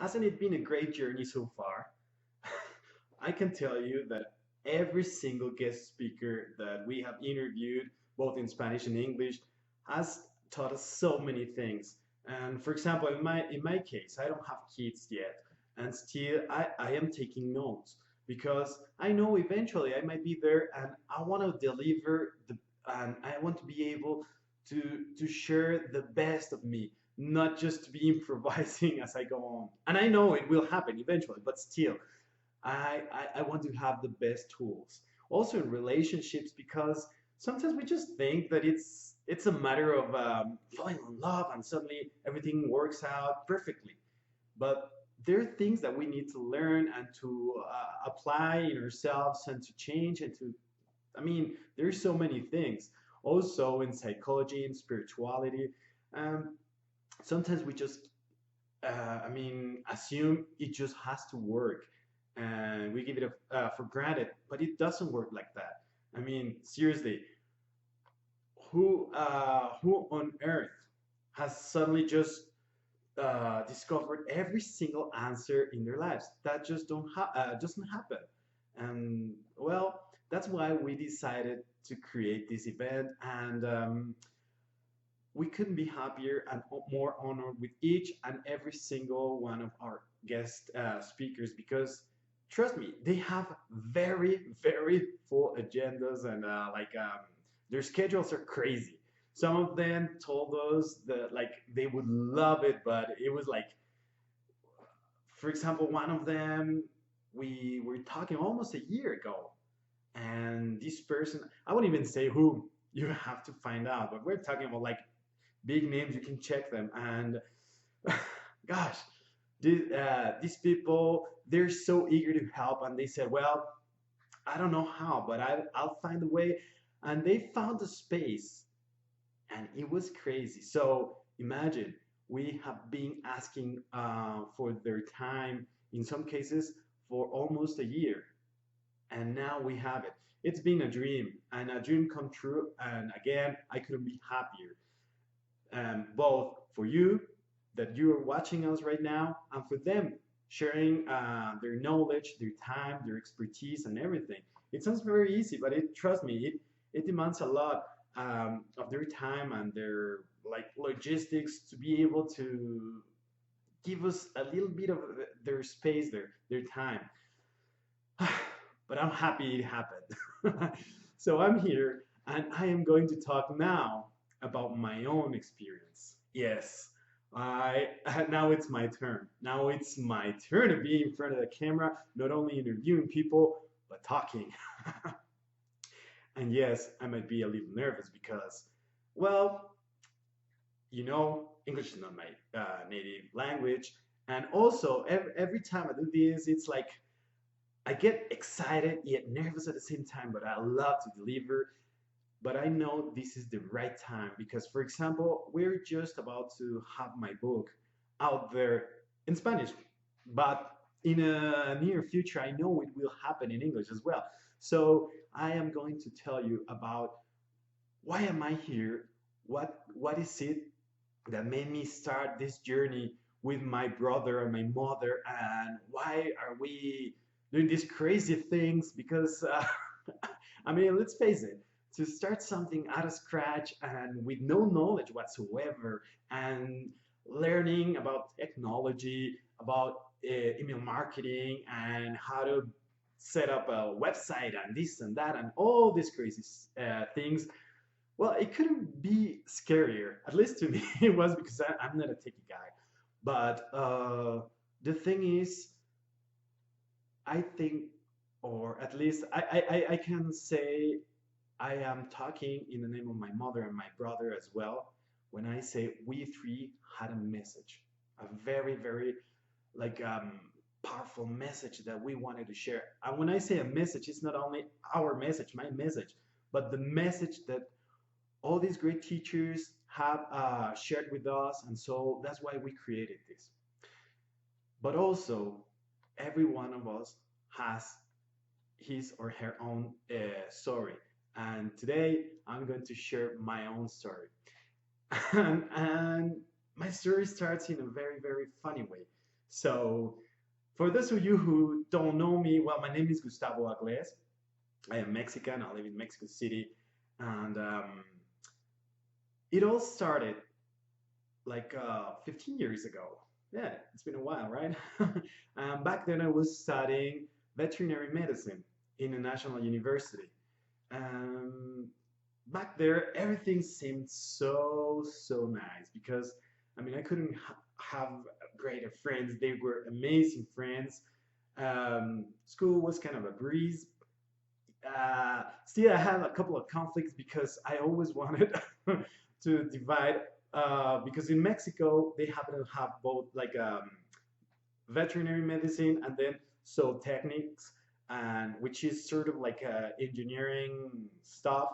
Hasn't it been a great journey so far? I can tell you that every single guest speaker that we have interviewed, both in Spanish and English, has taught us so many things. And for example, in my case, I don't have kids yet, and still I am taking notes because I know eventually I might be there, and I want to deliver the and I want to be able to share the best of me, not just to be improvising as I go on. And I know it will happen eventually, but still, I want to have the best tools. Also in relationships, because sometimes we just think that it's a matter of falling in love and suddenly everything works out perfectly. But there are things that we need to learn and to apply in ourselves and to change and to, I mean, there's so many things. Also in psychology and spirituality, um, sometimes we just assume it just has to work, and we give it for granted, but it doesn't work like that. I mean, seriously, who on earth has suddenly just discovered every single answer in their lives? That just don't doesn't happen. And well, that's why we decided to create this event, and we couldn't be happier and more honored with each and every single one of our guest speakers, because trust me, they have very, very full agendas, and their schedules are crazy. Some of them told us that like they would love it, but it was like, for example, one of them, we were talking almost a year ago, and this person, I won't even say who, you have to find out, but we're talking about like big names. You can check them, and gosh, these people, they're so eager to help, and they said, well, I don't know how, but I'll find a way. And they found a space, and it was crazy. So imagine, we have been asking for their time, in some cases for almost a year, and now we have it. It's been a dream, and a dream come true, and again, I couldn't be happier, both for you that you are watching us right now, and for them sharing their knowledge, their time, their expertise, and everything. It sounds very easy, but trust me, it demands a lot of their time and their like logistics to be able to give us a little bit of their space, their time. But I'm happy it happened. So I'm here, and I am going to talk now about my own experience. Yes, I now it's my turn. Now it's my turn to be in front of the camera, not only interviewing people, but talking. And yes, I might be a little nervous because, well, English is not my native language. And also, every time I do this, it's like I get excited yet nervous at the same time, but I love to deliver. But I know this is the right time because, for example, we're just about to have my book out there in Spanish, but in a near future, I know it will happen in English as well. So I am going to tell you about why am I here? What is it that made me start this journey with my brother and my mother, and why are we doing these crazy things? Because I mean, let's face it, to start something out of scratch and with no knowledge whatsoever, and learning about technology, about email marketing, and how to set up a website and this and that and all these crazy things, well, it couldn't be scarier. At least to me, it was, because I'm not a techie guy. But the thing is, I think, or at least I can say I am talking in the name of my mother and my brother as well when I say we three had a message, a very, very like powerful message that we wanted to share. And when I say a message, it's not only our message, my message, but the message that all these great teachers have shared with us. And so that's why we created this. But also, every one of us has his or her own story. And today I'm going to share my own story. And my story starts in a very, very funny way. So, for those of you who don't know me, well, my name is Gustavo Aglez. I am Mexican. I live in Mexico City, and it all started like 15 years ago. Yeah, it's been a while, right? Back then, I was studying veterinary medicine in a national university. Um, Back there, everything seemed so nice because I mean, I couldn't have greater friends. They were amazing friends. School was kind of a breeze. Still, I had a couple of conflicts because I always wanted to divide. Because in Mexico, they happen to have both like veterinary medicine and then zootechnics, and which is sort of like engineering stuff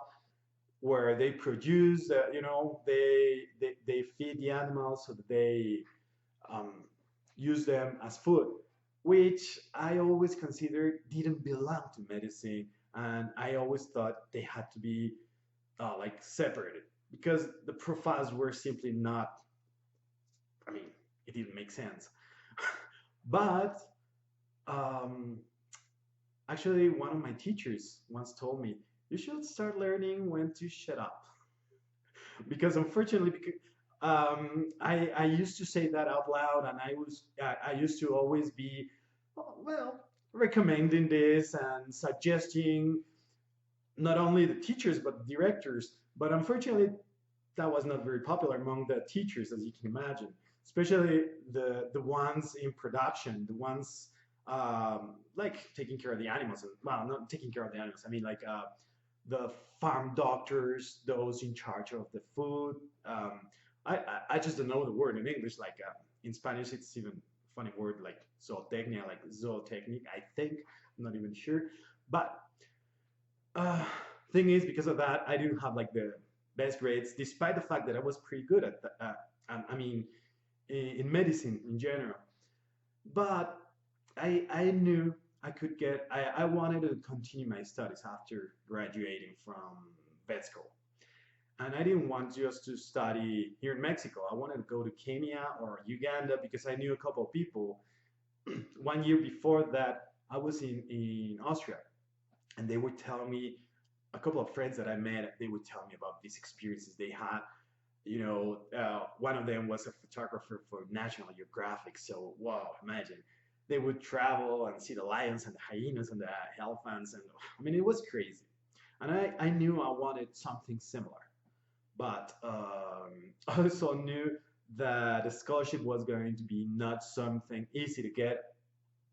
where they produce, they feed the animals so that they um, use them as food, which I always considered didn't belong to medicine, and I always thought they had to be like separated because the profiles were simply not. I mean, it didn't make sense. But um, actually, one of my teachers once told me, "You should start learning when to shut up." Because unfortunately, I used to say that out loud, and I used to always be well recommending this and suggesting not only the teachers but the directors. But unfortunately, that was not very popular among the teachers, as you can imagine, especially the ones in production, the ones like taking care of the animals, and well, not taking care of the animals. I mean, like the farm doctors, those in charge of the food. Um, I just don't know the word in English. Like in Spanish, it's even a funny word like zootechnia, like zootechnic. I think I'm not even sure, but uh, thing is, because of that, I didn't have like the best grades, despite the fact that I was pretty good at the, I mean, in medicine in general. But I knew I could get, I wanted to continue my studies after graduating from vet school. And I didn't want just to study here in Mexico. I wanted to go to Kenya or Uganda because I knew a couple of people. 1 year before that, I was in Austria, and they were telling me, a couple of friends that I met, they would tell me about these experiences they had. One of them was a photographer for National Geographic. So, wow, imagine they would travel and see the lions and the hyenas and the elephants, and I mean, it was crazy. And I knew I wanted something similar, but I also knew that the scholarship was going to be not something easy to get,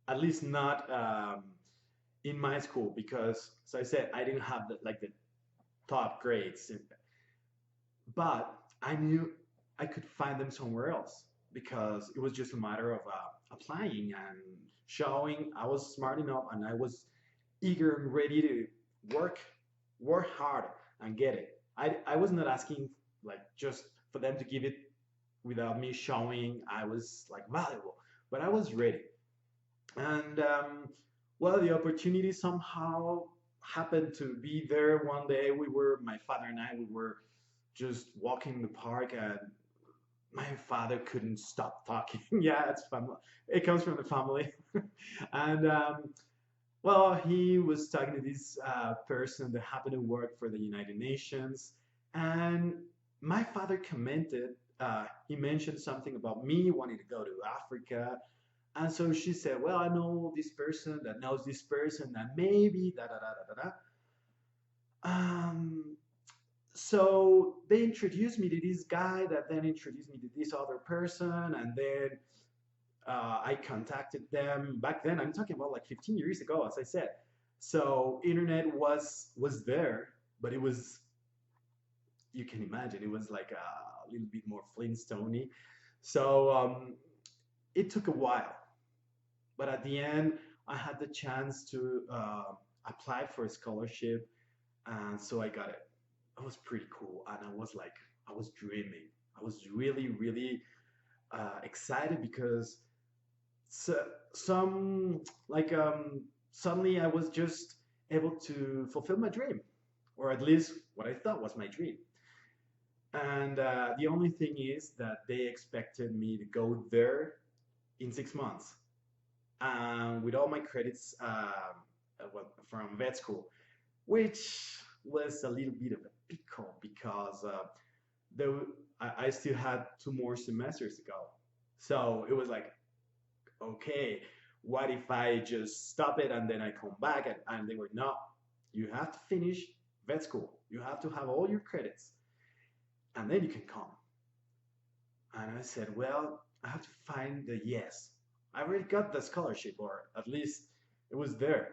at least not in my school, because, as I said, I didn't have the top grades, but I knew I could find them somewhere else because it was just a matter of applying and showing I was smart enough and I was eager and ready to work work hard and get it. I was not asking like just for them to give it without me showing I was like valuable, but I was ready. And well, the opportunity somehow happened to be there one day. My father and I, we were just walking in the park, and my father couldn't stop talking. Yeah, it's family. It comes from the family. And well, he was talking to this person that happened to work for the United Nations, and my father commented. He mentioned something about me wanting to go to Africa, and so she said, "Well, I know this person that knows this person, and maybe da da da da da da." Um, so they introduced me to this guy that then introduced me to this other person, and then I contacted them. Back then, I'm talking about like 15 years ago, as I said. So internet was there, but it was, you can imagine, it was like a little bit more Flintstony. So it took a while, but at the end, I had the chance to apply for a scholarship, and so I got it. It was pretty cool, and I was like, I was dreaming. I was really excited because so, some like suddenly I was just able to fulfill my dream, or at least what I thought was my dream. And the only thing is that they expected me to go there in 6 months, with all my credits well, from vet school, which was a little bit of a pickle because there, I still had 2 more semesters to go. So it was like, okay, what if I just stop it and then I come back? And they were, no, you have to finish vet school. You have to have all your credits and then you can come. And I said, well, I have to find the yes. I already got the scholarship, or at least it was there.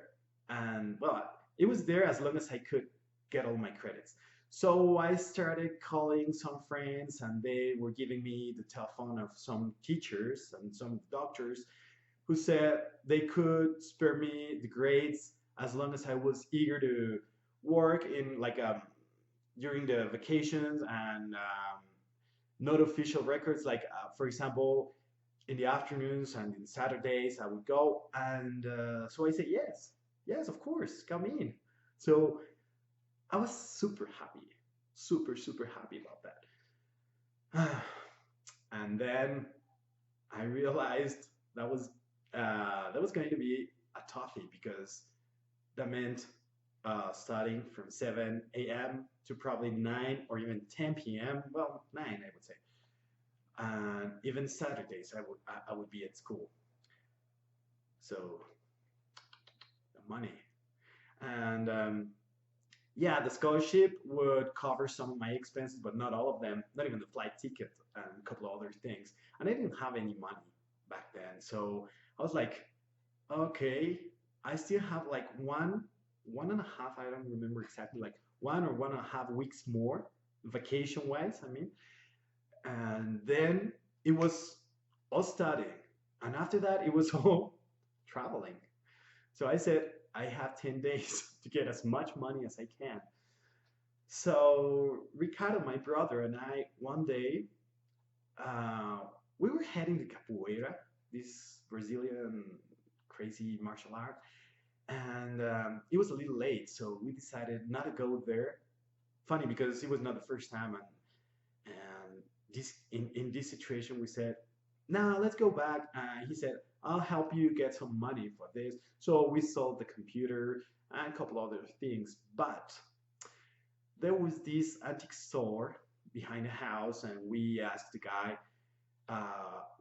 And well, it was there as long as I could get all my credits. So I started calling some friends, and they were giving me the telephone of some teachers and some doctors who said they could spare me the grades as long as I was eager to work in like during the vacations and not official records. Like for example, in the afternoons and in Saturdays, I would go, and so I said yes, yes, of course, come in. So I was super happy, super happy about that. And then I realized that was going to be a toughie because that meant starting from 7 a.m. to probably 9 or even 10 p.m. Well, 9, I would say. And even Saturdays, I would be at school. So the money. And yeah, the scholarship would cover some of my expenses, but not all of them, not even the flight ticket and a couple of other things. And I didn't have any money back then. So I was like, okay, I still have like one and a half, I don't remember exactly, like 1 or 1.5 weeks more, vacation wise, I mean. And then it was all studying. And after that, it was all traveling. So I said, I have 10 days to get as much money as I can. So Ricardo, my brother, and I, one day, uh, we were heading to Capoeira, this Brazilian crazy martial art, and it was a little late, so we decided not to go there. Funny because it was not the first time, and this in this situation we said, "No, let's go back." He said, "I'll help you get some money for this." So we sold the computer and a couple other things, but there was this antique store behind the house, and we asked the guy,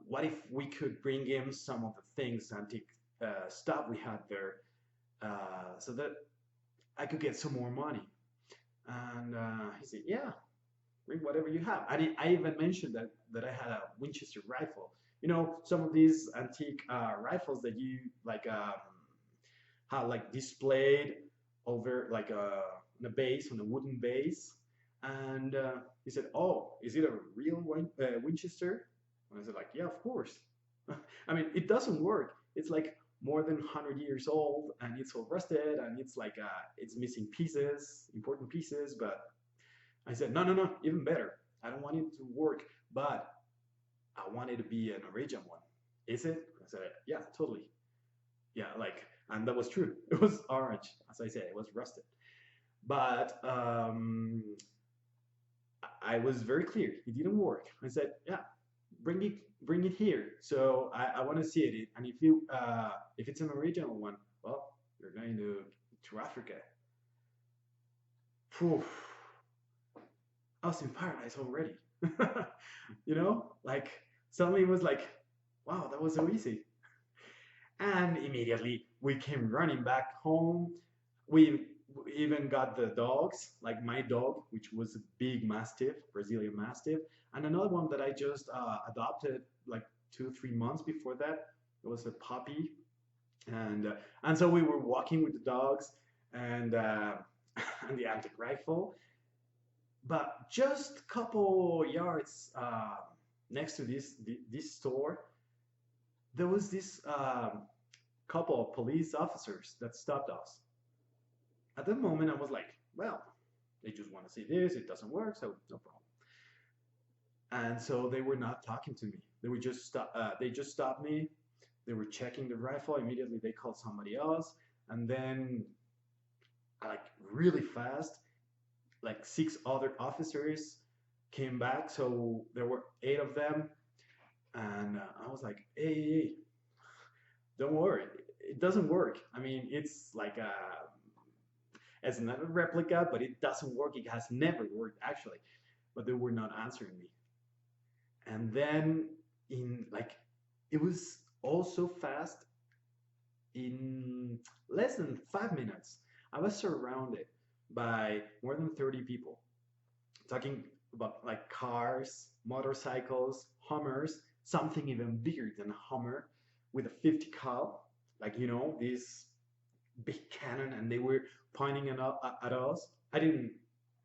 what if we could bring him some of the things, antique stuff we had there, so that I could get some more money? And he said, yeah, bring whatever you have. I even mentioned that I had a Winchester rifle. You know, some of these antique rifles that you like had like displayed over like on a base, on a wooden base. And he said, "Oh, is it a real Winchester?" And I said, "Like, yeah, of course." I mean, it doesn't work. It's like more than 100 years old, and it's all rusted, and it's like it's missing pieces, important pieces. But I said, "No, no, no, even better. I don't want it to work, but I want it to be an original one. Is it?" I said, "Yeah, totally. Yeah, like," and that was true. It was orange, as I said, it was rusted. But I was very clear. It didn't work. I said, "Yeah, bring it here. So I want to see it. And if it's an original one, well, you're going to Africa." Phew, I was in paradise already. You know, like suddenly it was like, wow, that was so easy. And immediately we came running back home. We even got the dogs, like my dog, which was a big Mastiff, Brazilian Mastiff, and another one that I just adopted like 2, 3 months before that. It was a puppy, and so we were walking with the dogs and and the antique rifle, but just a couple yards next to this store, there was this couple of police officers that stopped us. At that moment, I was like, well, they just want to see this. It doesn't work, so no problem. And so they were not talking to me. They were just they just stopped me. They were checking the rifle. Immediately, they called somebody else, and then like really fast, like 6 other officers came back. So there were 8 of them, And I was like, hey, don't worry, it doesn't work. I mean, it's not a replica, but it doesn't work. It has never worked actually. But they were not answering me. And then in like, it was also fast. In less than 5 minutes, I was surrounded by more than 30 people talking about like cars, motorcycles, Hummers, something even bigger than a Hummer with a 50 cal, like this big cannon, and they were pointing at us. I didn't.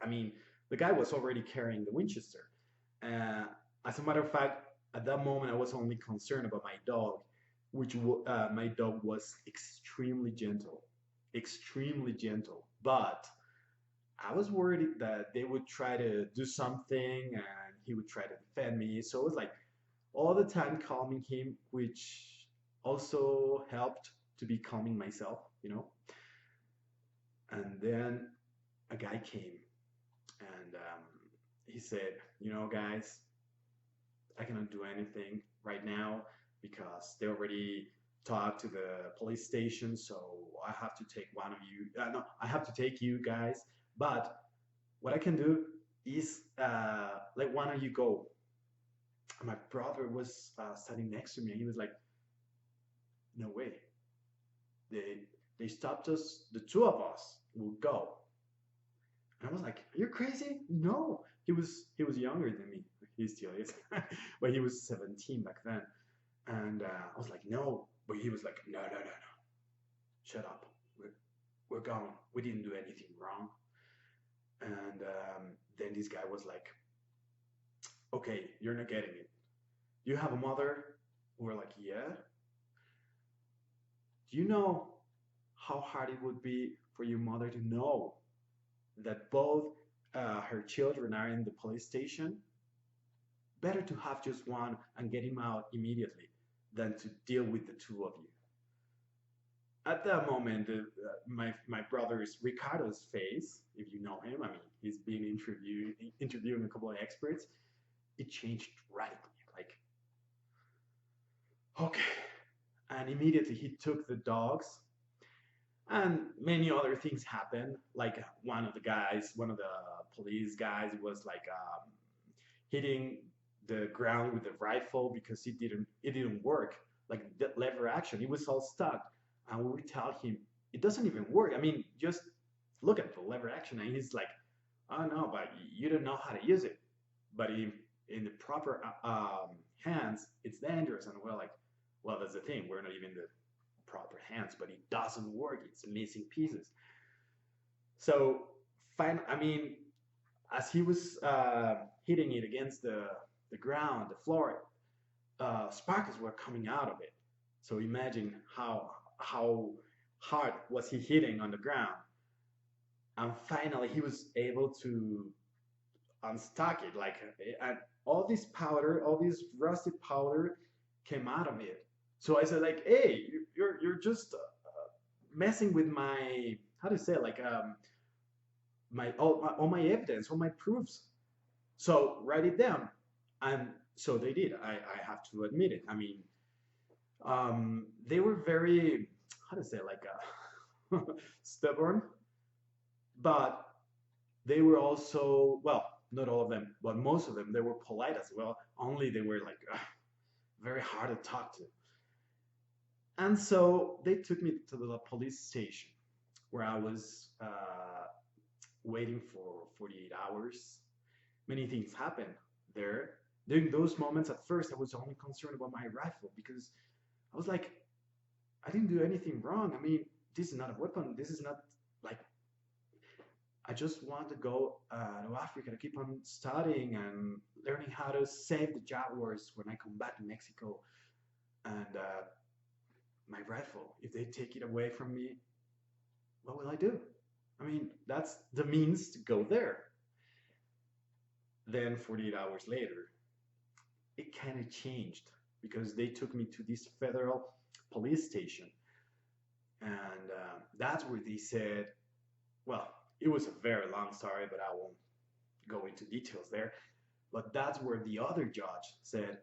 I mean, the guy was already carrying the Winchester. Uh, as a matter of fact, at that moment, I was only concerned about my dog, which my dog was extremely gentle. But I was worried that they would try to do something and he would try to defend me. So it was like all the time calming him, which also helped to be calming myself. And then a guy came and he said, guys, I cannot do anything right now because they already talked to the police station. So I have to take one of you. No, I have to take you guys. But what I can do is let one of you go. My brother was standing next to me, and he was like, "No way! They stopped us. The two of us will go." And I was like, "Are you crazy? No." He was younger than me. He still is, but he was 17 back then. And I was like, "No," but he was like, "No, no, no, no! Shut up. We're gone. We didn't do anything wrong." And then this guy was like, "Okay, you're not getting it. You have a mother?" We're like, "Yeah." Do you know how hard it would be for your mother to know that both her children are in the police station? Better to have just one and get him out immediately than to deal with the two of you. At that moment, my brother's Ricardo's face, if you know him, I mean, he's been interviewing a couple of experts. It changed radically. Like, okay, and immediately he took the dogs, and many other things happened. Like one of the police guys was like hitting the ground with the rifle because it didn't work. Like the lever action, it was all stuck. And we would tell him it doesn't even work. I mean, just look at the lever action, and he's like, "Oh no, but you don't know how to use it." But in the proper hands, it's dangerous. And we're like, well, that's the thing. We're not even the proper hands, but it doesn't work. It's missing pieces. So, fine. I mean, as he was hitting it against the ground, the floor, sparkles were coming out of it. So imagine how hard was he hitting on the ground. And finally, he was able to unstuck it. Like, and all this powder, all this rusted powder, came out of it. So I said, like, "Hey, you're just messing with my, how do you say it? Like all my evidence, all my proofs. So write it down." And so they did. I have to admit it. I mean, they were very, how to say, like stubborn, but they were also, well, not all of them, but most of them, they were polite as well. Only they were like very hard to talk to. And so they took me to the police station where I was waiting for 48 hours. Many things happened there. During those moments, at first, I was only concerned about my rifle because I was like, I didn't do anything wrong. I mean, this is not a weapon. This is not like, I just want to go to Africa to keep on studying and learning how to save the jaguars when I come back to Mexico. And my rifle, if they take it away from me, what will I do? I mean, that's the means to go there. Then 48 hours later, it kind of changed because they took me to this federal police station. And that's where they said, well, it was a very long story, but I won't go into details there. But that's where the other judge said,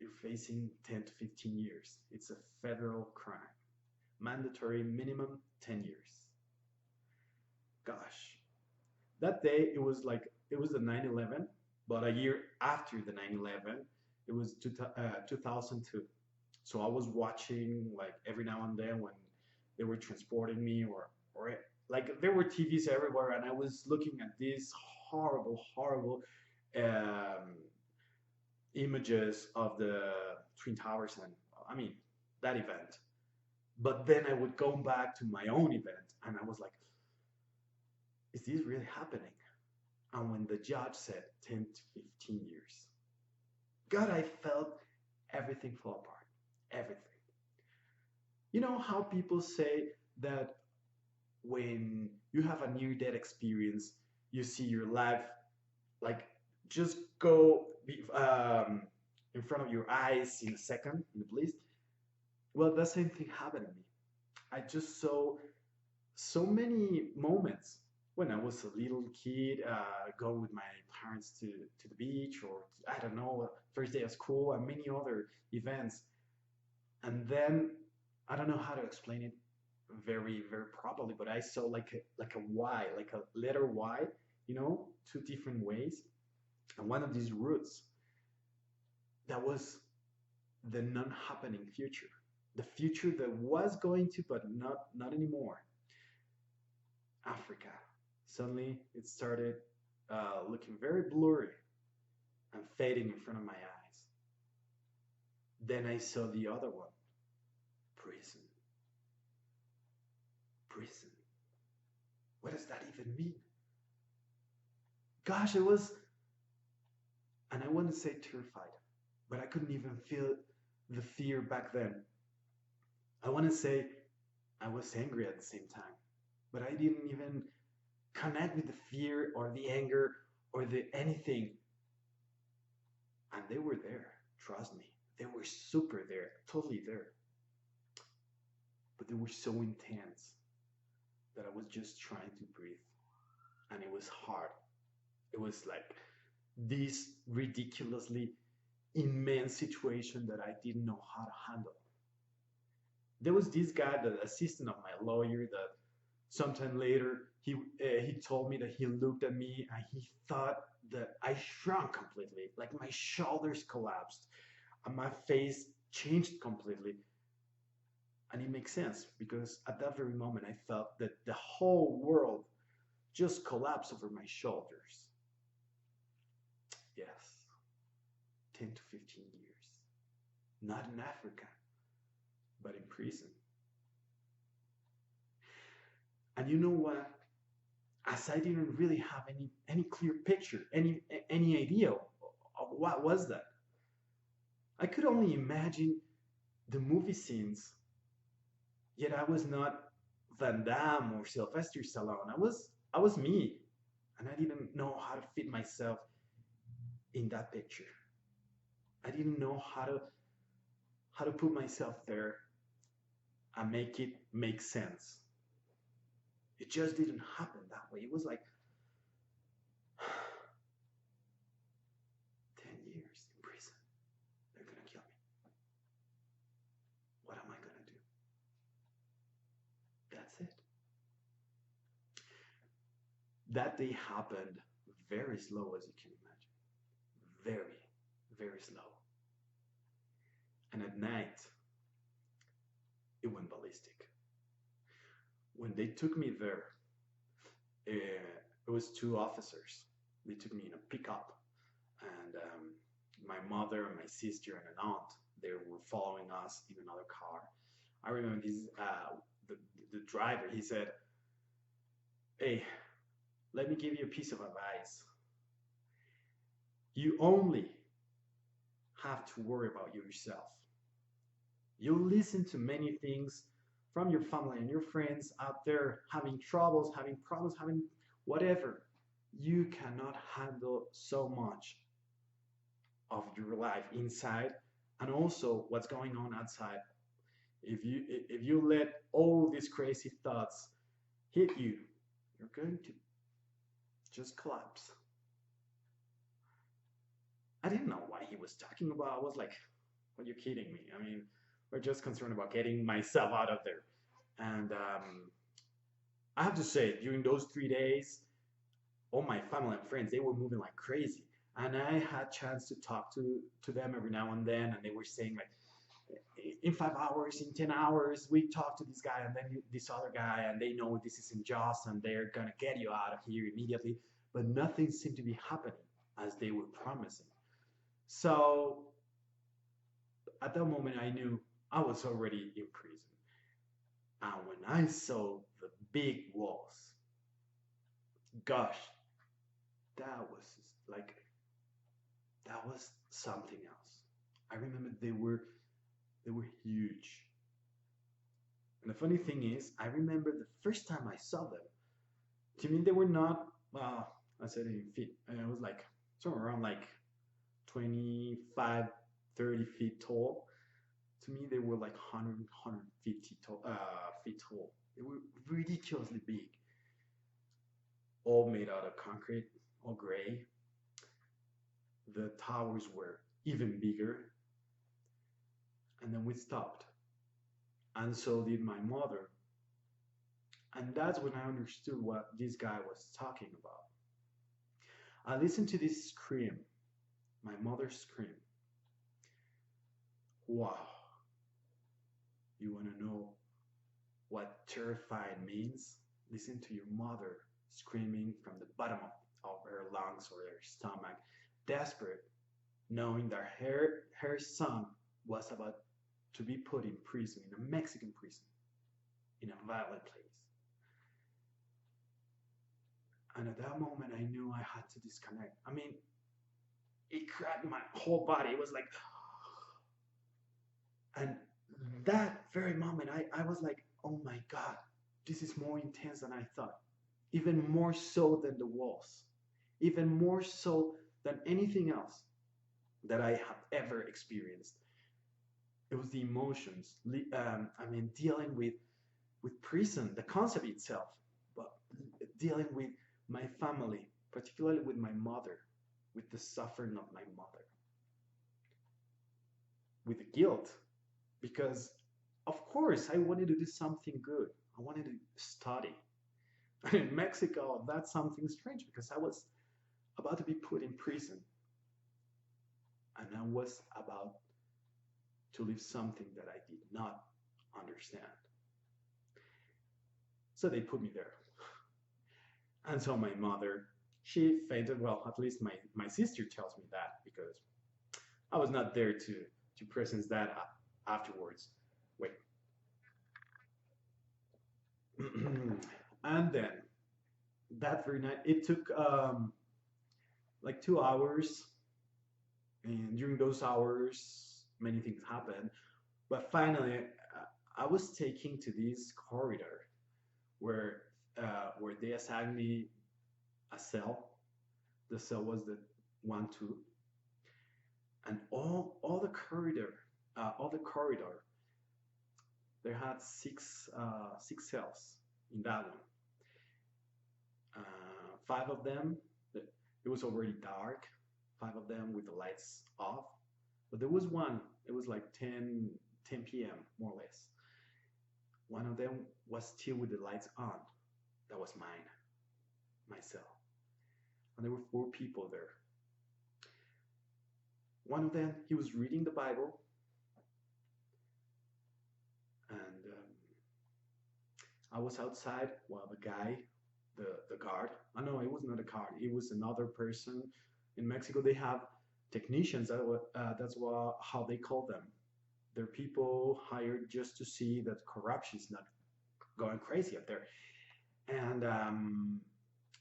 you're facing 10 to 15 years. It's a federal crime. Mandatory minimum 10 years. Gosh. That day, it was the 9/11, but a year after the 9/11, it was 2002. So I was watching like every now and then when they were transporting me or like there were TVs everywhere, and I was looking at these horrible um, images of the Twin Towers, and I mean that event. But then I would go back to my own event, and I was like, is this really happening? And when the judge said 10 to 15 years, God, I felt everything fall apart. Everything. You know how people say that when you have a near death experience, you see your life like just go in front of your eyes in a second, in a blink? Well, the same thing happened to me. I just saw so many moments when I was a little kid, going with my parents to the beach, or I don't know, first day of school, and many other events. And then I don't know how to explain it very properly, but I saw like a Y, like a letter Y, two different ways, and one of these roots that was the non-happening future, the future that was going to, but not anymore. Africa. Suddenly, it started looking very blurry and fading in front of my eyes. Then I saw the other one, prison. Prison. What does that even mean? Gosh, it was, and I wouldn't say terrified, but I couldn't even feel the fear back then. I want to say I was angry at the same time, but I didn't even connect with the fear or the anger or the anything. And they were there, trust me. They were super there, totally there. But they were so intense that I was just trying to breathe. And it was hard. It was like this ridiculously immense situation that I didn't know how to handle. There was this guy, the assistant of my lawyer, that sometime later he told me that he looked at me and he thought that I shrunk completely, like my shoulders collapsed and my face changed completely. And it makes sense because at that very moment I felt that the whole world just collapsed over my shoulders. Yes, 10 to 15 years. Not in Africa, but in prison. And you know what? As I didn't really have any clear picture, any idea of what was that. I could only imagine the movie scenes, yet I was not Van Damme or Sylvester Stallone. I was me, and I didn't know how to fit myself in that picture. I didn't know how to put myself there and make it make sense. It just didn't happen that way. It was like 10 years in prison. They're gonna kill me. What am I gonna do? That's it. That day happened very slow, as you can imagine. Very slow. And at night, it went ballistic. When they took me there, it was two officers. They took me in a pickup, and my mother and my sister and an aunt, they were following us in another car. I remember the, the driver. He said, "Hey, let me give you a piece of advice. You only have to worry about yourself. You'll listen to many things from your family and your friends out there having troubles, having problems, having whatever. You cannot handle so much of your life inside and also what's going on outside. If you let all these crazy thoughts hit you, you're going to just collapse." I didn't know what he was talking about. I was like, Are you kidding me? I mean, we're just concerned about getting myself out of there. And I have to say, during those 3 days, all my family and friends, they were moving like crazy. And I had chance to talk to them every now and then, and they were saying like, in 5 hours, in 10 hours, we talk to this guy and then this other guy, and they know this is unjust, and they're gonna get you out of here immediately. But nothing seemed to be happening as they were promising. So at that moment, I knew I was already in prison. And when I saw the big walls, gosh, that was like that was something else. I remember they were huge. And the funny thing is, I remember the first time I saw them. To me, they were not. I said in feet. It was like somewhere around like 25, 30 feet tall. To me, they were like 100, 150 feet tall. They were ridiculously big, all made out of concrete, all gray. The towers were even bigger. And then we stopped. And so did my mother. And that's when I understood what this guy was talking about. I listened to this scream, my mother's scream. Wow, you want to know what terrified means? Listen to your mother screaming from the bottom of her lungs or her stomach, desperate, knowing that her son was about to be put in prison, in a Mexican prison, in a violent place. And at that moment, I knew I had to disconnect. I mean, it cracked my whole body. It was like, and that very moment, I was like, oh my God, this is more intense than I thought. Even more so than the walls, even more so than anything else that I have ever experienced. It was the emotions. I mean, dealing with prison, the concept itself, but dealing with my family, particularly with my mother, with the suffering of my mother, with the guilt, because of course I wanted to do something good. I wanted to study. And in Mexico, that's something strange because I was about to be put in prison and I was about to live something that I did not understand. So they put me there. And so my mother, she fainted. Well, at least my sister tells me that because I was not there to presence that afterwards. Wait. And then that very night, it took like 2 hours, and during those hours, many things happened. But finally, I was taken to this corridor where where they assigned me a cell. The cell was the 1, 2, and all the corridor, there had six cells in that one. 5 of them, it was already dark. 5 of them with the lights off, but there was one. It was like 10 p.m. more or less. One of them was still with the lights on. That was mine, my cell, and there were 4 people there. One of them, he was reading the Bible, and I was outside while the guy, the guard, I know it was not a guard, it was another person. In Mexico, they have technicians. That's how they call them. They're people hired just to see that corruption is not going crazy up there. And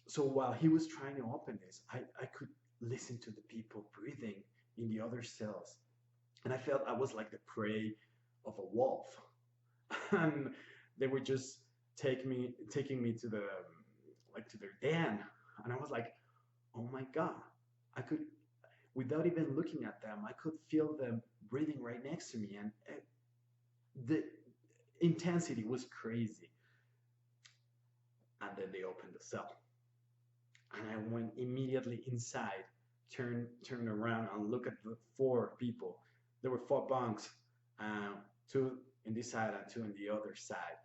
so while he was trying to open this, I could listen to the people breathing in the other cells. And I felt I was like the prey of a wolf. And they were just taking me to the like to their den. And I was like, oh my God, I could, without even looking at them, I could feel them breathing right next to me. And the intensity was crazy. And then they opened the cell. And I went immediately inside, turned around and looked at the 4 people. There were four bunks, uh, two in this side and two on the other side,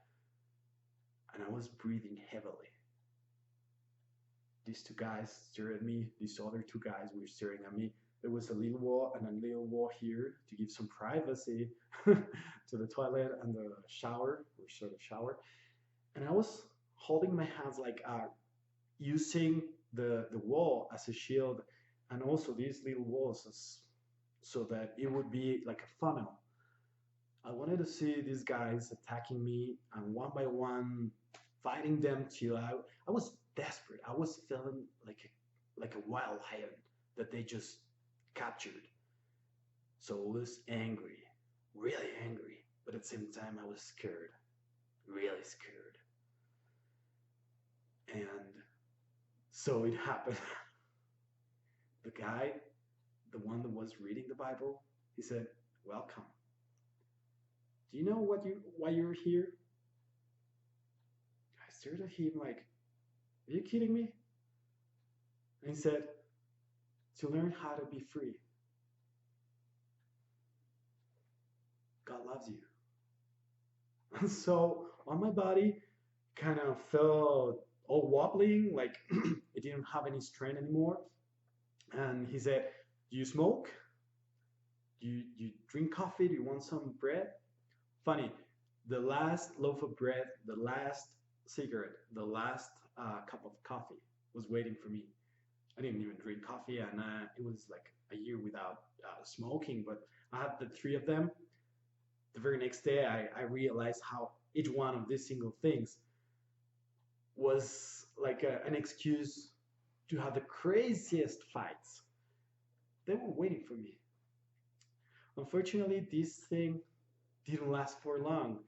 and I was breathing heavily. These two guys stared at me. These other two guys were staring at me. There was a little wall and a little wall here to give some privacy to the toilet and the shower, or sort of shower. And I was holding my hands like using the wall as a shield, and also these little walls as, so that it would be like a funnel. I wanted to see these guys attacking me and one by one fighting them till I was desperate. I was feeling like a wild lion that they just captured. So I was angry, really angry, but at the same time I was scared, really scared. And so it happened. The guy, the one that was reading the Bible, he said, "Welcome. Do you know why you're here?" I stared at him like, "Are you kidding me?" And he said, "To learn how to be free. God loves you." And so on my body kind of felt all wobbling, like it didn't have any strength anymore. And he said, "Do you smoke? Do you drink coffee? Do you want some bread?" Funny, the last loaf of bread, the last cigarette, the last cup of coffee was waiting for me. I didn't even drink coffee, and it was like a year without smoking, but I had the three of them. The very next day, I realized how each one of these single things was like an excuse to have the craziest fights. They were waiting for me. Unfortunately, this thing didn't last for long,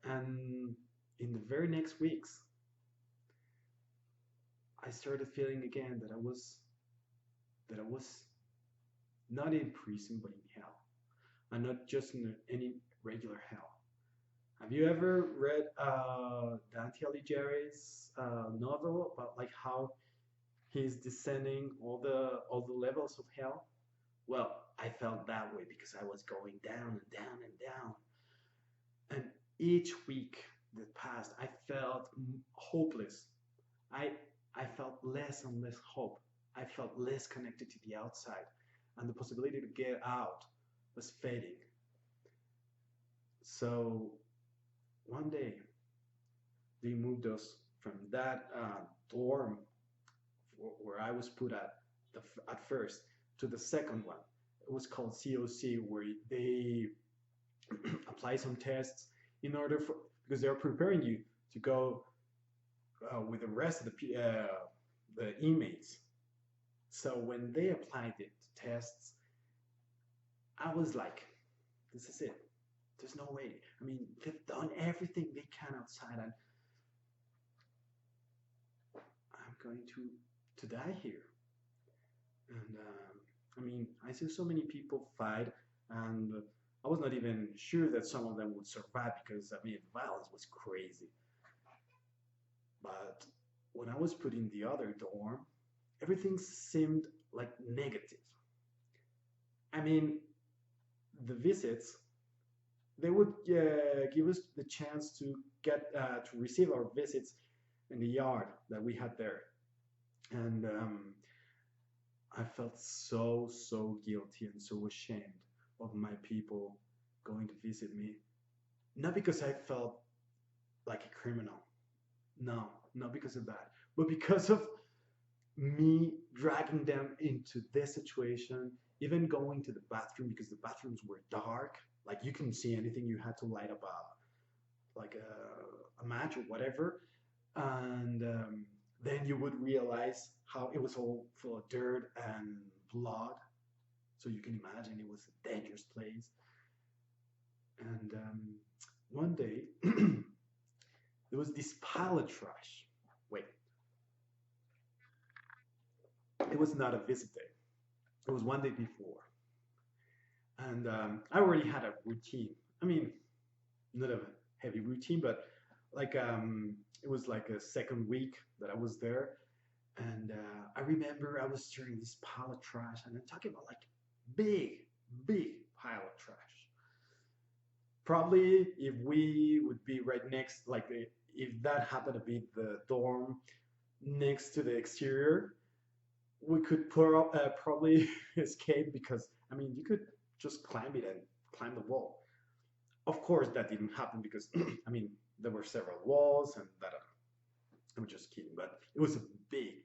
and in the very next weeks, I started feeling again that I was not in prison but in hell, and not just in any regular hell. Have you ever read Dante Alighieri's novel about like how he's descending all the levels of hell? Well, I felt that way because I was going down and down and down, and each week that passed, I felt hopeless. I I felt less and less hope. I felt less connected to the outside, and the possibility to get out was fading. So one day they moved us from that dorm where I was put at first to the second one. It was called COC, where they apply some tests in order for, because they're preparing you to go with the rest of the inmates. So when they applied the tests, I was like, "This is it. There's no way. I mean, they've done everything they can outside, and I'm going to die here." And I mean, I see so many people fight, and I was not even sure that some of them would survive because I mean, violence was crazy. But when I was put in the other dorm, everything seemed like negative. I mean, the visits, they would give us the chance to get to receive our visits in the yard that we had there, and I felt so guilty and so ashamed of my people going to visit me. Not because I felt like a criminal, no, not because of that, but because of me dragging them into this situation, even going to the bathroom because the bathrooms were dark, like you couldn't see anything. You had to light up a match or whatever, and then you would realize how it was all full of dirt and blood. So you can imagine it was a dangerous place. And one day there was this pile of trash. Wait, it was not a visit day. It was one day before, and I already had a routine. I mean, not a heavy routine, but like it was like a second week that I was there, and I remember I was stirring this pile of trash, and I'm talking about like big, big pile of trash. Probably if we would be right next, like if that happened to be the dorm next to the exterior, we could probably escape because I mean you could just climb it and climb the wall. Of course, that didn't happen because I mean there were several walls and that. I'm just kidding, but it was a big,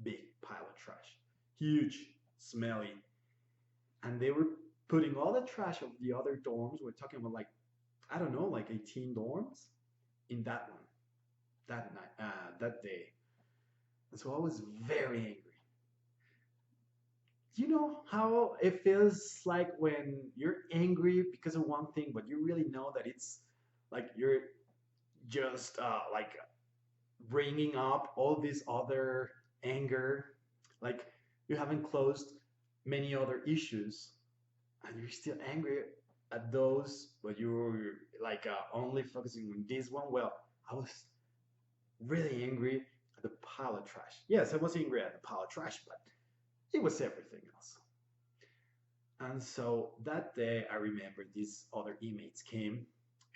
big pile of trash, huge, smelly, and they were putting all the trash of the other dorms. We're talking about like I don't know, like 18 dorms in that one that night, that day. And so I was very angry. You know how it feels like when you're angry because of one thing, but you really know that it's like you're just like bringing up all this other anger, like you haven't closed many other issues, and you're still angry at those, but you're like only focusing on this one. Well, I was really angry at the pile of trash. Yes, I was angry at the pile of trash, but it was everything else. And so that day, I remember these other inmates came.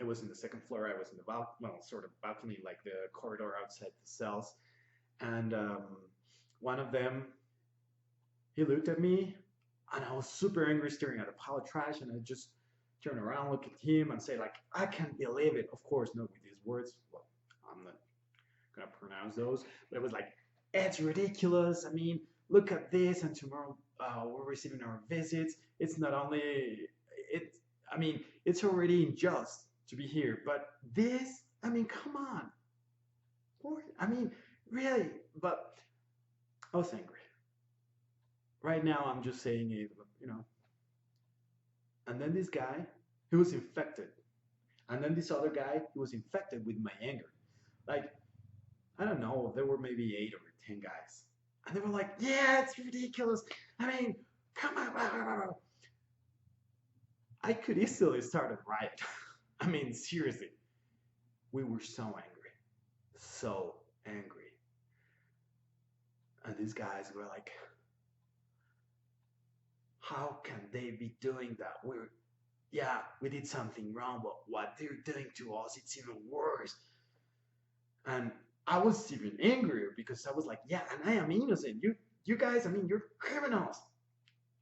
It was in the second floor. I was in the well, sort of balcony, like the corridor outside the cells. And one of them, he looked at me, and I was super angry, staring at a pile of trash. And I just turned around, look at him, and say like, "I can't believe it." Of course, not with these words. Well, I'm not gonna pronounce those, but it was like, "It's ridiculous. I mean, look at this, and tomorrow we're receiving our visits. It's not only it. I mean, it's already unjust to be here, but this. I mean, come on. I mean, really." But I was angry. Right now, I'm just saying it. You know. And then this guy, he was infected, and then this other guy, he was infected with my anger. Like I don't know, there were maybe 8 or 10 guys. And they were like, yeah, it's ridiculous. I mean, come on. I could easily start a riot. I mean, seriously, we were so angry. So angry. And these guys were like, how can they be doing that? Yeah, we did something wrong, but what they're doing to us, it's even worse. And I was even angrier because I was like, yeah, and I am innocent. You guys, I mean, you're criminals.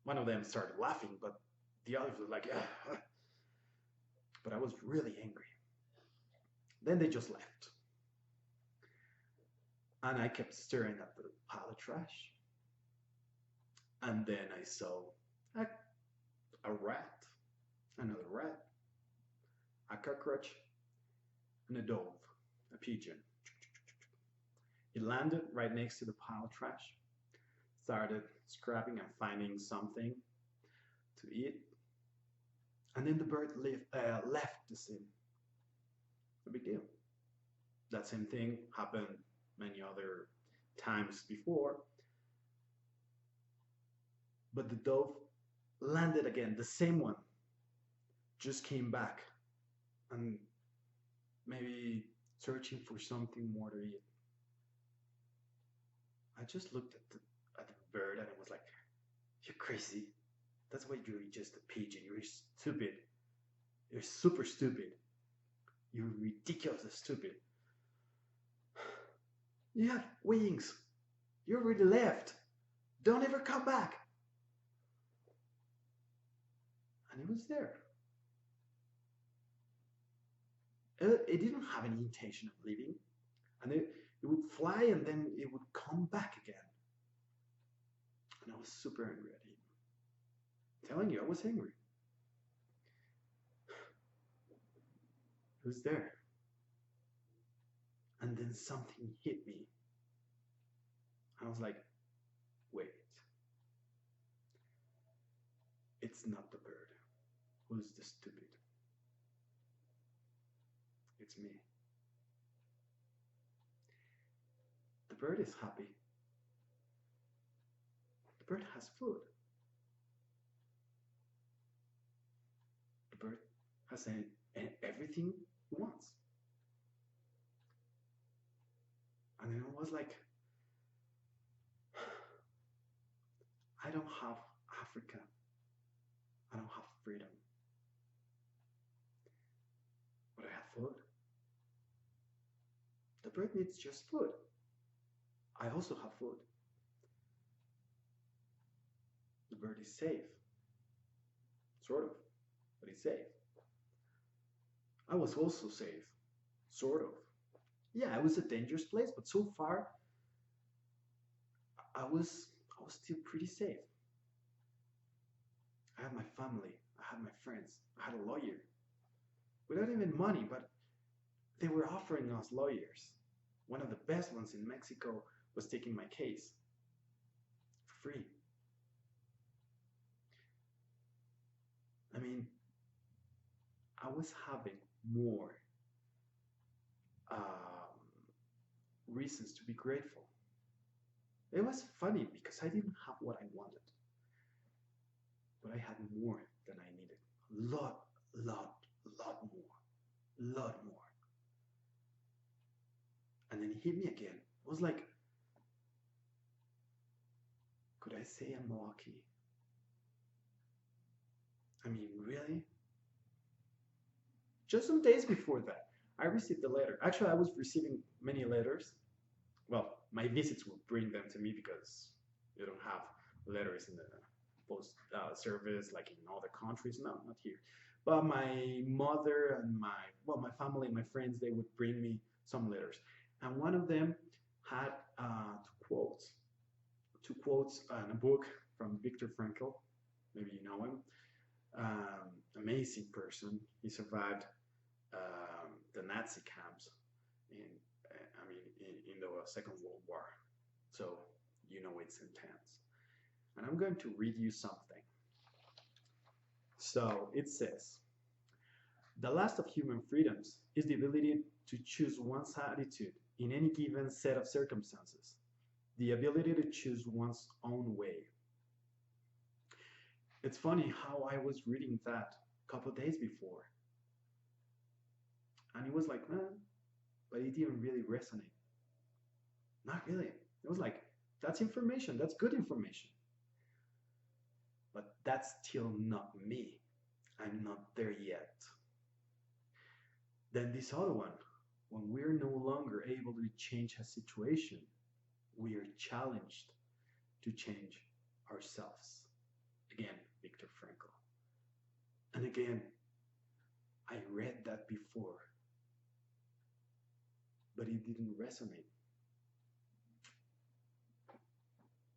One of them started laughing, but the others were like, yeah. But I was really angry. Then they just left. And I kept staring at the pile of trash. And then I saw a, a rat, another rat, a cockroach, and a dove, a pigeon. It landed right next to the pile of trash, started scrapping and finding something to eat. And then the bird left the scene. No big deal. That same thing happened many other times before. But the dove landed again, the same one, just came back and maybe searching for something more to eat. I just looked at the bird and I was like, you're crazy. That's why you're just a pigeon. You're stupid. You're super stupid. You're ridiculously stupid. You have wings. You already left. Don't ever come back. And it was there. It didn't have any intention of leaving. And it would fly and then it would come back again. And I was super angry at him. I'm telling you, I was angry. It was there. And then something hit me. I was like, wait. It's not the bird. Who's the stupid? It's me. The bird is happy. The bird has food. The bird has everything he wants. And then I was like, I don't have Africa. I don't have freedom. Food. The bird needs just food. I also have food. The bird is safe, sort of, but it's safe. I was also safe, sort of. Yeah, it was a dangerous place, but so far I was still pretty safe. I had my family, I had my friends, I had a lawyer without even money, but they were offering us lawyers. One of the best ones in Mexico was taking my case for free. I mean, I was having more um, reasons to be grateful. It was funny because I didn't have what I wanted, but I had more than I needed. Lot, lot, lot more, lot more. And then it hit me again. It was like, could I say I'm lucky? I mean, really? Just some days before that, I received a letter. Actually, I was receiving many letters. Well, my visits would bring them to me because you don't have letters in the post service like in other countries. No, not here. But my mother and my family and my friends, they would bring me some letters, and one of them had quotes, two quotes in a book from Viktor Frankl. Maybe you know him. Amazing person. He survived the Nazi camps in, in the Second World War. So you know it's intense. And I'm going to read you something. So it says, the last of human freedoms is the ability to choose one's attitude in any given set of circumstances, the ability to choose one's own way. It's funny how I was reading that a couple of days before, and it was like, man, but it didn't really resonate. Not really. It was like, that's information, that's good information. But that's still not me. I'm not there yet. Then this other one, when we're no longer able to change a situation, we are challenged to change ourselves. Again, Viktor Frankl. And again, I read that before, but it didn't resonate.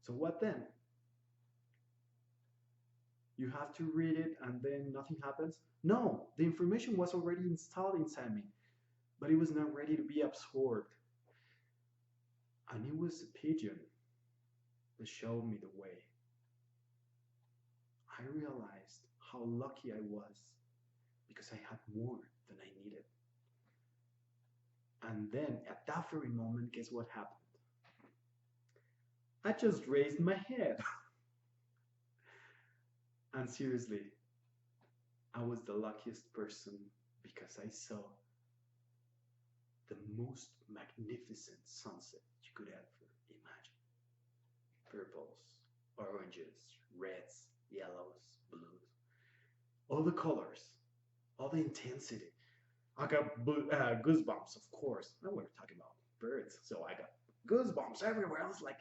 So what then? You have to read it and then nothing happens? No, the information was already installed inside me, but it was not ready to be absorbed. And it was a pigeon that showed me the way. I realized how lucky I was because I had more than I needed. And then at that very moment, guess what happened? I just raised my head. And seriously, I was the luckiest person because I saw the most magnificent sunset you could ever imagine. Purples, oranges, reds, yellows, blues, all the colors, all the intensity. I got goosebumps, of course. Now we're talking about birds, so I got goosebumps everywhere. I was like,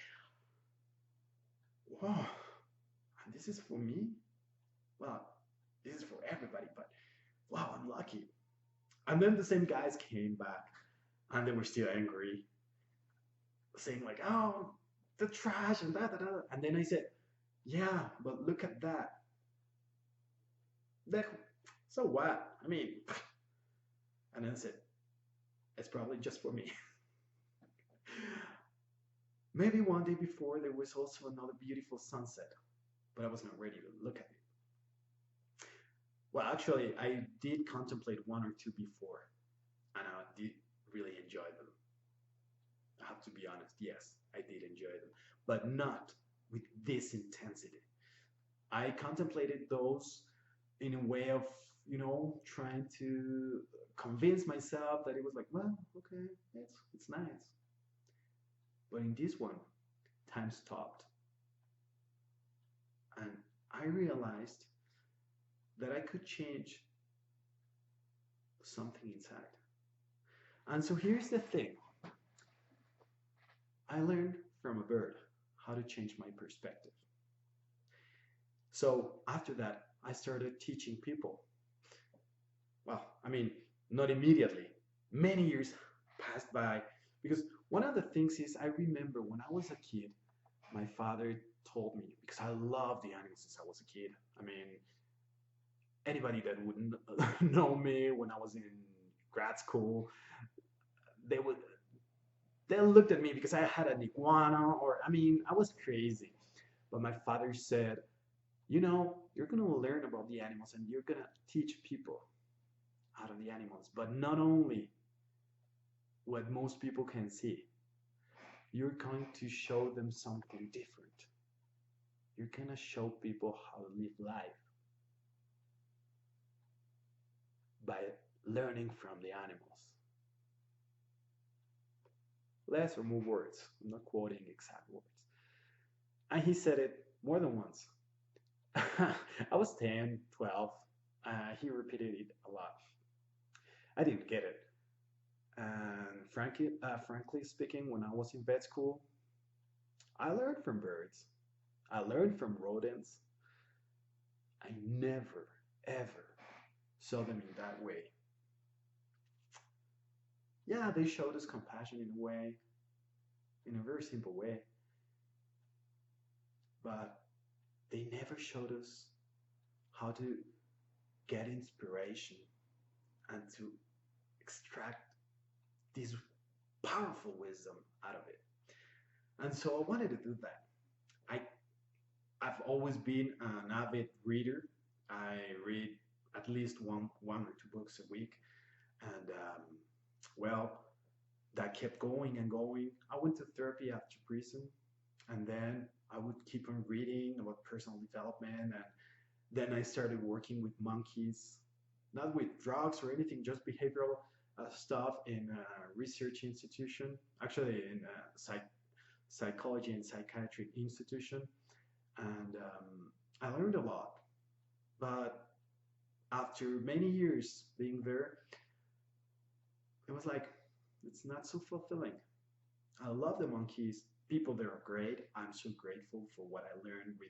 wow, and this is for me? Well, this is for everybody, but wow, I'm lucky. And then the same guys came back and they were still angry, saying like, oh, the trash and that, that, that. And then I said, yeah, but look at that. That, so what? I mean, and then I said, it's probably just for me. Maybe one day before there was also another beautiful sunset, but I was not ready to look at it. Well, actually, I did contemplate one or two before, and I did really enjoy them. I have to be honest, yes, I did enjoy them, but not with this intensity. I contemplated those in a way of, trying to convince myself that it was like, well, okay, it's nice. But in this one, time stopped. And I realized that I could change something inside. And so here's the thing. I learned from a bird how to change my perspective. So after that, I started teaching people. Well, I mean, not immediately. Many years passed by because one of the things is I remember when I was a kid, my father told me because I loved the animals since I was a kid. I mean, anybody that would know me when I was in grad school, they would they looked at me because I had an iguana or I mean, I was crazy. But my father said, you know, you're going to learn about the animals and you're going to teach people out of the animals, but not only what most people can see. You're going to show them something different. You're going to show people how to live life by learning from the animals. Less or more words. I'm not quoting exact words. And he said it more than once. I was 10, 12. He repeated it a lot. I didn't get it. And frankly speaking, when I was in vet school, I learned from birds. I learned from rodents. I never, ever saw them in that way. Yeah, they showed us compassion in a way, in a very simple way, but they never showed us how to get inspiration and to extract this powerful wisdom out of it. And so I wanted to do that. I I've always been an avid reader. I read at least one or two books a week, and well, that kept going and going. I went to therapy after prison, and then I would keep on reading about personal development, and then I started working with monkeys, not with drugs or anything, just behavioral stuff in a research institution, actually in a psychology and psychiatry institution, and I learned a lot. But after many years being there, it was like it's not so fulfilling. I love the monkeys. People there are great. I'm so grateful for what I learned with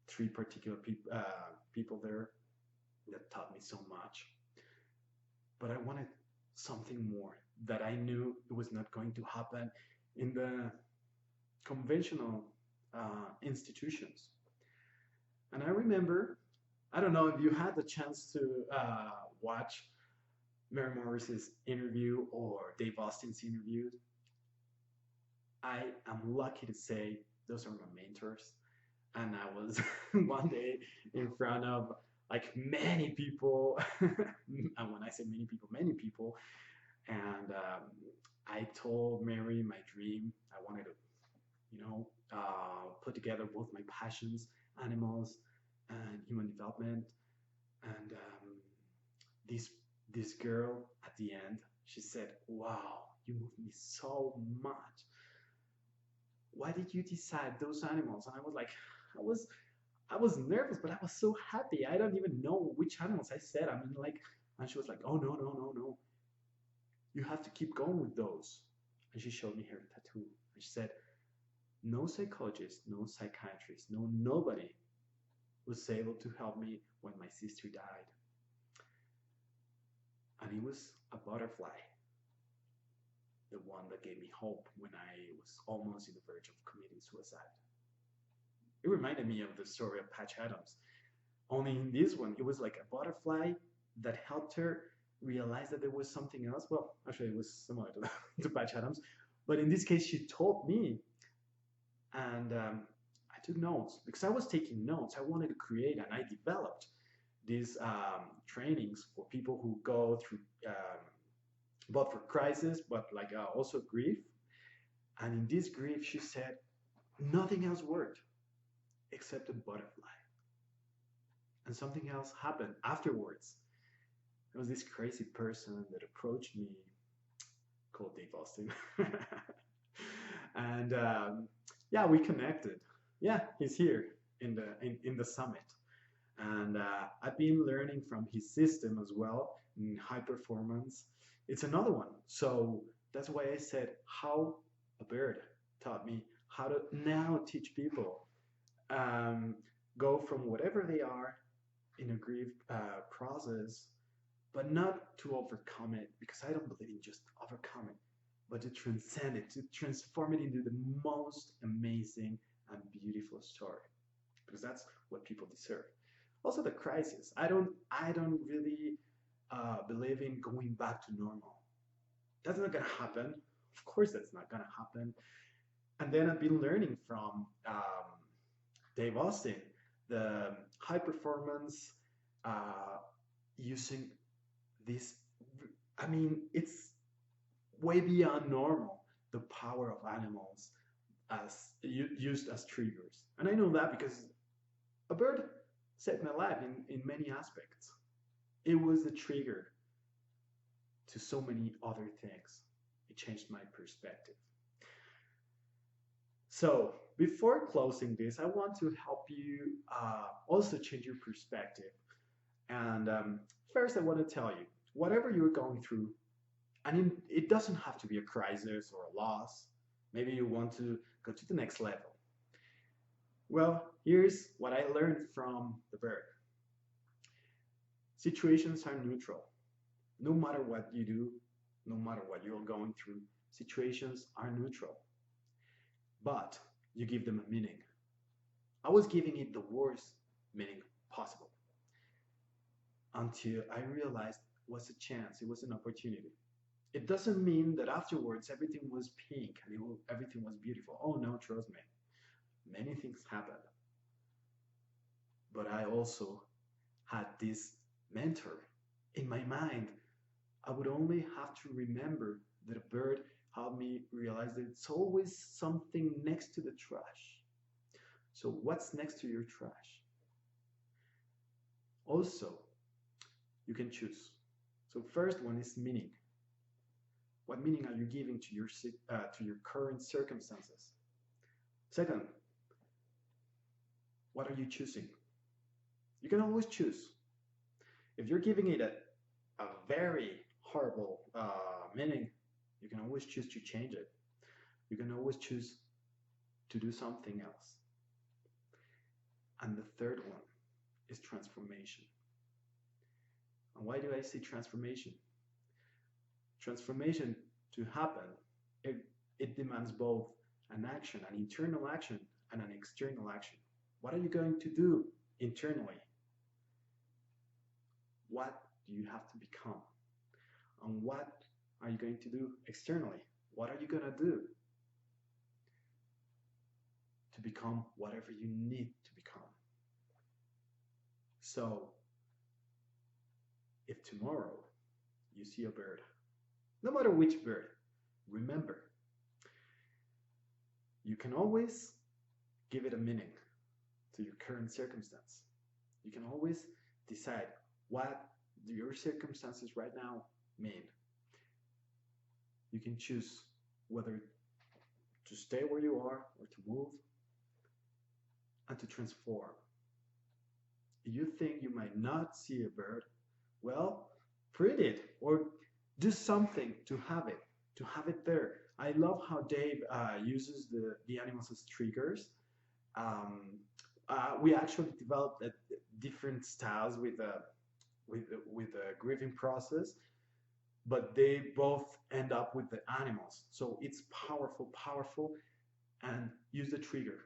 three particular people there that taught me so much. But I wanted something more that I knew it was not going to happen in the conventional institutions. And I remember, I don't know if you had the chance to watch Mary Morris's interview or Dave Austin's interviews. I am lucky to say those are my mentors. And I was one day in front of like many people, and when I say many people, and I told Mary my dream. I wanted to, put together both my passions, animals and human development. And this this girl at the end, she said, "Wow, you moved me so much. Why did you decide those animals?" And I was like, I was I was nervous, but I was so happy. I don't even know which animals I said. I mean, like, and she was like, "Oh no, no, no, no! You have to keep going with those." And she showed me her tattoo, and she said, "No psychologist, no psychiatrist, no nobody was able to help me when my sister died." And it was a butterfly, the one that gave me hope when I was almost on the verge of committing suicide. It reminded me of the story of Patch Adams. Only in this one, it was like a butterfly that helped her realize that there was something else. Well, actually, it was similar to, to Patch Adams. But in this case, she told me, and I took notes because I was taking notes. I wanted to create, and I developed these trainings for people who go through both for crisis, but like also grief. And in this grief, she said, nothing else worked except a butterfly. And something else happened afterwards. There was this crazy person that approached me called Dave Austin. And yeah, we connected. Yeah, he's here in the summit. And I've been learning from his system as well in high performance. It's another one. So that's why I said how a bird taught me how to now teach people, um, go from whatever they are in a grief process, but not to overcome it, because I don't believe in just overcome it, but to transcend it, to transform it into the most amazing and beautiful story, because that's what people deserve. Also, the crisis. I don't really believe in going back to normal. That's not gonna happen. Of course, that's not gonna happen. And then I've been learning from Dave Austin, the high performance, uh, using this. I mean, it's way beyond normal, the power of animals as used as triggers. And I know that because a bird saved my life in many aspects. It was the trigger to so many other things. It changed my perspective. So, before closing this, I want to help you also change your perspective. And first, I want to tell you whatever you're going through, and it doesn't have to be a crisis or a loss. Maybe you want to go to the next level. Well, here's what I learned from the bird. Situations are neutral. No matter what you do, no matter what you're going through, situations are neutral. But you give them a meaning. I was giving it the worst meaning possible until I realized it was a chance, it was an opportunity. It doesn't mean that afterwards everything was pink and everything was beautiful. Oh no, trust me. Many things happened. But I also had this mentor in my mind. I would only have to remember that a bird helped me realize that it's always something next to the trash. So, what's next to your trash? Also, you can choose. So, first one is meaning. What meaning are you giving to your current circumstances? Second, what are you choosing? You can always choose. If you're giving it a very horrible meaning, you can always choose to change it. You can always choose to do something else. And the third one is transformation. And why do I say transformation? Transformation to happen, it, it demands both an action, an internal action, and an external action. What are you going to do internally? What do you have to become? And what are you going to do externally? What are you going to do to become whatever you need to become? So, if tomorrow you see a bird, no matter which bird, remember, you can always give it a meaning to your current circumstance. You can always decide what your circumstances right now mean. You can choose whether to stay where you are or to move and to transform. If you think you might not see a bird, well, print it or do something to have it there. I love how Dave uses the animals as triggers. Um, we actually developed different styles with the grieving process, but they both end up with the animals. So it's powerful, powerful, and use the trigger.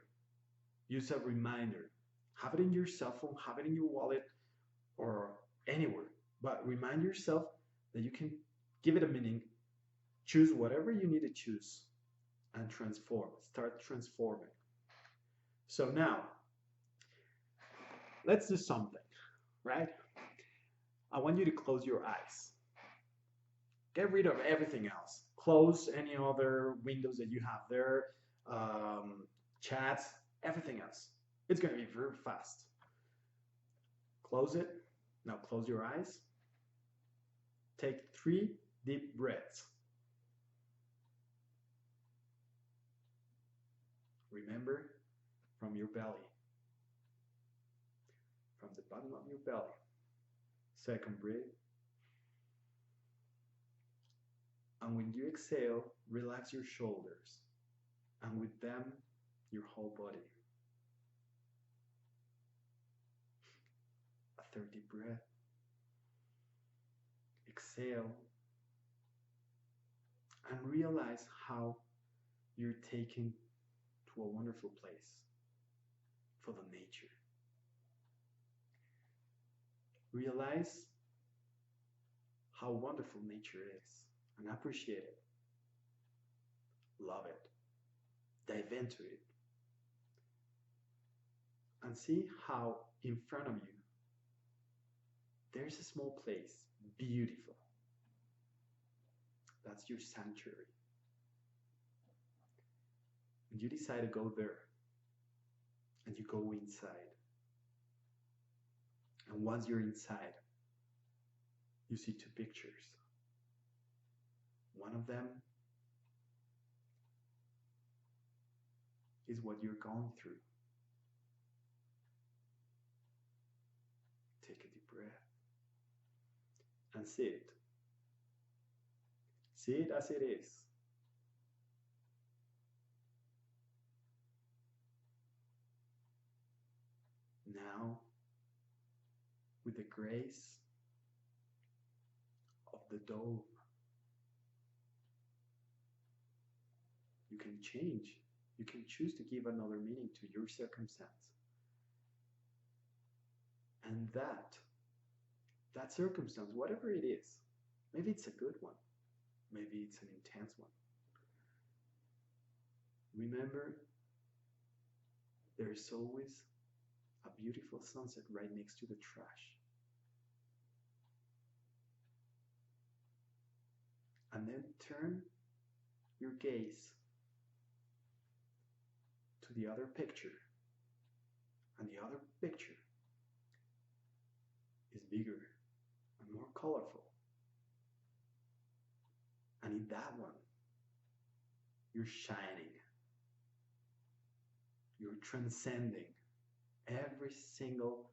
Use a reminder. Have it in your cell phone, have it in your wallet, or anywhere. But remind yourself that you can give it a meaning, choose whatever you need to choose, and transform. Start transforming. So now, let's do something, right? I want you to close your eyes. Get rid of everything else. Close any other windows that you have there, chats, everything else. It's going to be very fast. Close it. Now close your eyes. Take 3 deep breaths. Remember, from your belly, from the bottom of your belly. Second breath. And when you exhale, relax your shoulders. And with them, your whole body. A third deep breath. Exhale. And realize how you're taken to a wonderful place for the nature. Realize how wonderful nature is and appreciate it. Love it. Dive into it. And see how in front of you there's a small place, beautiful. That's your sanctuary. And you decide to go there. And you go inside. And once you're inside, you see two pictures. One of them is what you're going through. Take a deep breath and see it. See it as it is. Now, with the grace of the dove, you can change. You can choose to give another meaning to your circumstance. And that circumstance, whatever it is, maybe it's a good one, maybe it's an intense one. Remember, there is always a beautiful sunset right next to the trash. And then turn your gaze to the other picture. And the other picture is bigger and more colorful. And in that one, you're shining. You're transcending every single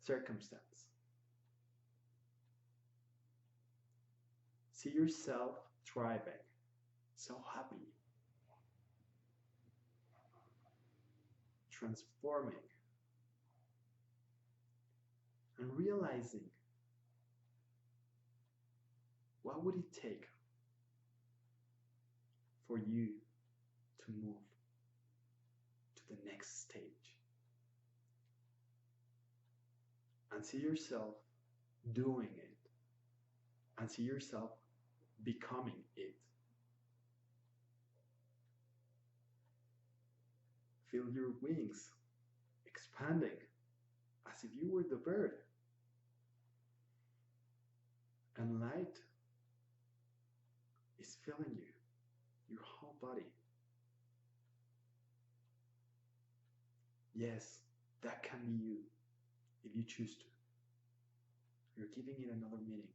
circumstance. See yourself thriving, so happy, transforming, and realizing what would it take for you to move to the next stage. And see yourself doing it. And see yourself becoming it. Feel your wings expanding as if you were the bird. And light is filling you, your whole body. Yes, that can be you if you choose to. You're giving it another meaning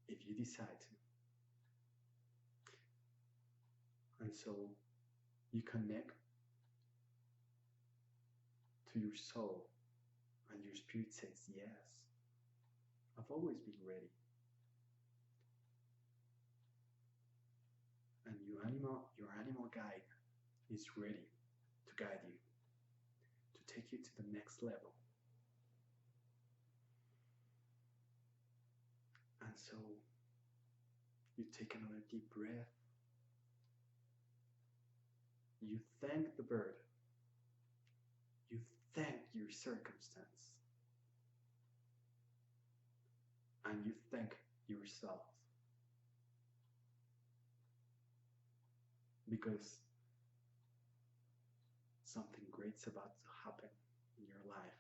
if you decide to. And so you connect to your soul and your spirit says, yes, I've always been ready. And your animal guide is ready to guide you, to take you to the next level. And so you take another deep breath. You thank the bird. You thank your circumstance. And you thank yourself. Because something great's about to happen in your life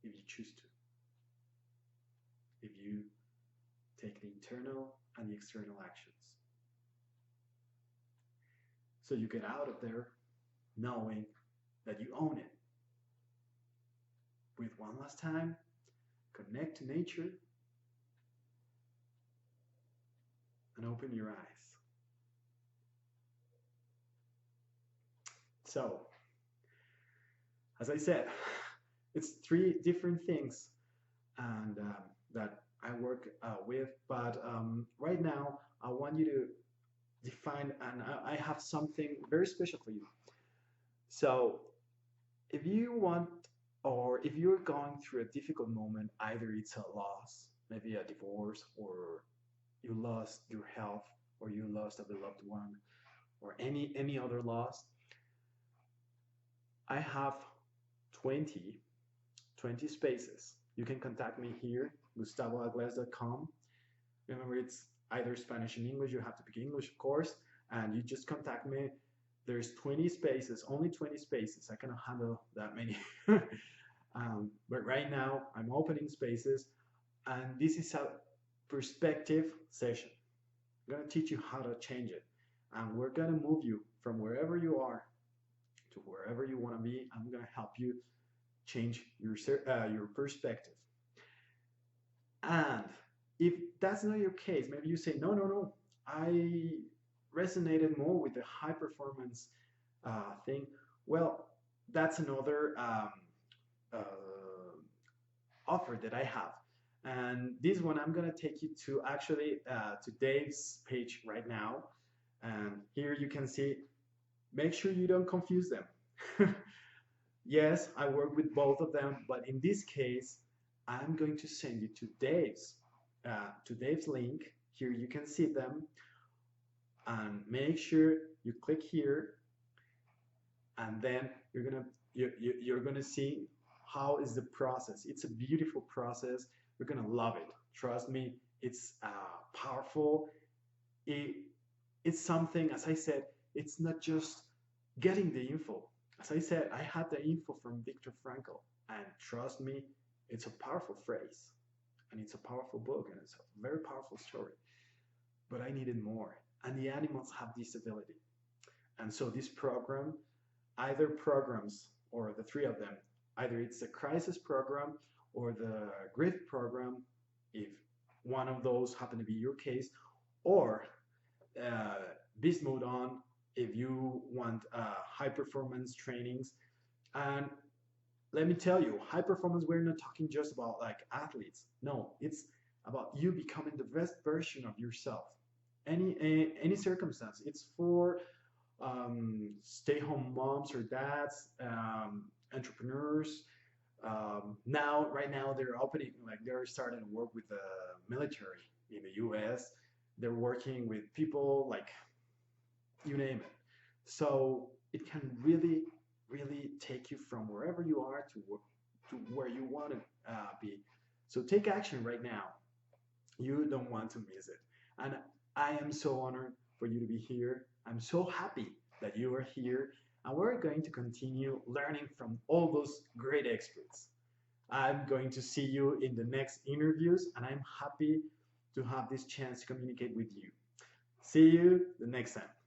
if you choose to. If you take the internal and the external actions. So you get out of there knowing that you own it. Breathe one last time, connect to nature, and open your eyes. So, as I said, It's three different things, and that I work with. But right now, I want you to define, and I have something very special for you. So, if you want, or if you're going through a difficult moment, either it's a loss, maybe a divorce, or you lost your health, or you lost a beloved one, or any other loss, I have 20 20 spaces. You can contact me here, gustavoaglez.com. Remember, it's either Spanish and English. You have to pick English, of course, and you just contact me. There's 20 spaces, only 20 spaces. I cannot handle that many. But right now, I'm opening spaces, and this is a perspective session. I'm going to teach you how to change it, and we're going to move you from wherever you are to wherever you want to be. I'm going to help you change your perspective. And if that's not your case, maybe you say, no, no, no, I resonated more with the high performance thing. Well, that's another uh, offer that I have. And this one, I'm going to take you to actually to Dave's page right now. And here you can see, make sure you don't confuse them. Yes, I work with both of them, but in this case, I'm going to send you to Dave's link. Here you can see them, and make sure you click here, and then you're gonna see how is the process. It's a beautiful process. You're gonna love it. Trust me, it's powerful. It, it's something, as I said, it's not just getting the info. As I said, I had the info from Viktor Frankl, and trust me, it's a powerful phrase, and it's a powerful book, and it's a very powerful story. But I needed more, and the animals have this ability. And so this program, either programs or the three of them, either it's a crisis program or the grief program, if one of those happen to be your case, or uh, beast mode on if you want high performance trainings. And let me tell you, high performance, we're not talking just about like athletes. No, it's about you becoming the best version of yourself. Any circumstance. It's for stay-home moms or dads, entrepreneurs. Right now, they're opening, like they're starting to work with the military in the U.S. They're working with people like you name it. So it can really, really take you from wherever you are to where you want to be. So take action right now. You don't want to miss it. And I am so honored for you to be here. I'm so happy that you are here. And we're going to continue learning from all those great experts. I'm going to see you in the next interviews, and I'm happy to have this chance to communicate with you. See you the next time.